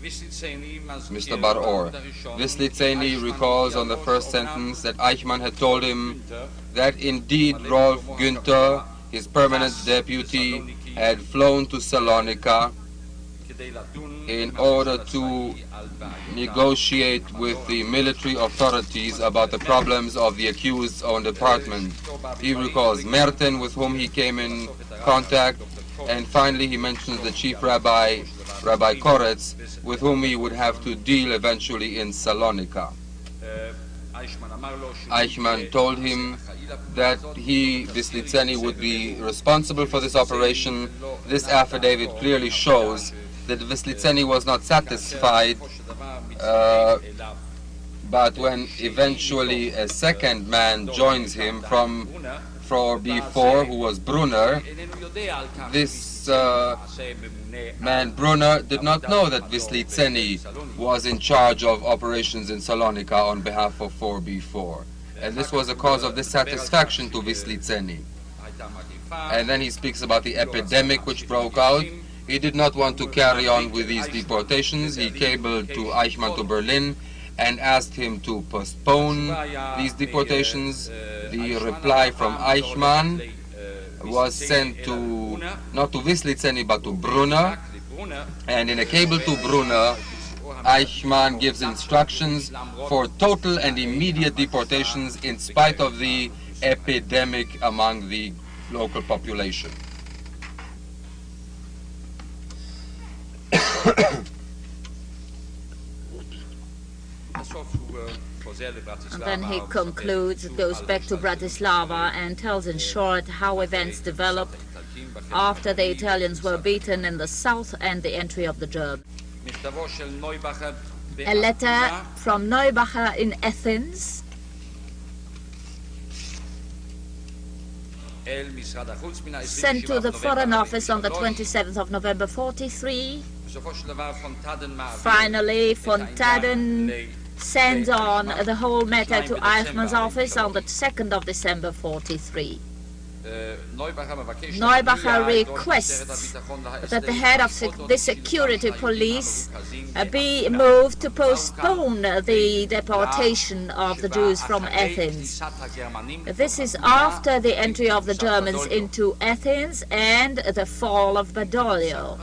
Mr. Bar-Or. Vislizeni recalls on the first sentence that Eichmann had told him that indeed Rolf Günther, his permanent deputy, had flown to Salonika in order to negotiate with the military authorities about the problems of the accused's own department. He recalls Merten, with whom he came in contact, and finally he mentions the chief rabbi, Rabbi Koretz, with whom he would have to deal eventually in Salonika. Eichmann told him that he, Vislizeni, would be responsible for this operation. This affidavit clearly shows that Vislizeni was not satisfied, but when eventually a second man joins him from before, who was Brunner, this man Brunner did not know that Vislizeni was in charge of operations in Salonika on behalf of 4B4. And this was a cause of dissatisfaction to Vislizeni. And then he speaks about the epidemic which broke out. He did not want to carry on with these deportations. He cabled to Eichmann to Berlin and asked him to postpone these deportations. The reply from Eichmann was sent to, not to Vislizeni, but to Brunner. And in a cable to Brunner, Eichmann gives instructions for total and immediate deportations in spite of the epidemic among the local population. And then he concludes, goes back to Bratislava and tells in short how events developed after the Italians were beaten in the south and the entry of the Germans. A letter from Neubacher in Athens sent to the Foreign Office on the 27th of November 43. Finally, von Taden sends on the whole matter to Eichmann's office on the 2nd of December 43. Neubacher requests that the head of the security police be moved to postpone the deportation of the Jews from Athens. This is after the entry of the Germans into Athens and the fall of Badoglio.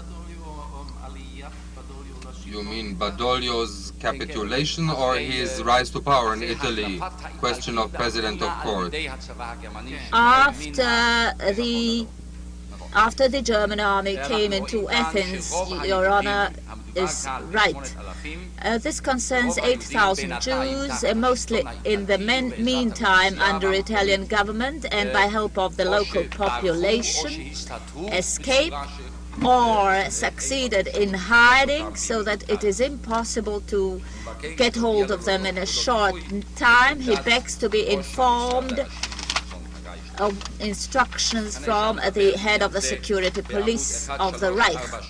You mean Badoglio's capitulation or his rise to power in Italy? Question of President of Court. After the German army came into Athens, Your Honor is right. This concerns 8,000 Jews, mostly in the meantime under Italian government and by help of the local population, escaped or succeeded in hiding so that it is impossible to get hold of them in a short time. He begs to be informed of instructions from the head of the security police of the Reich.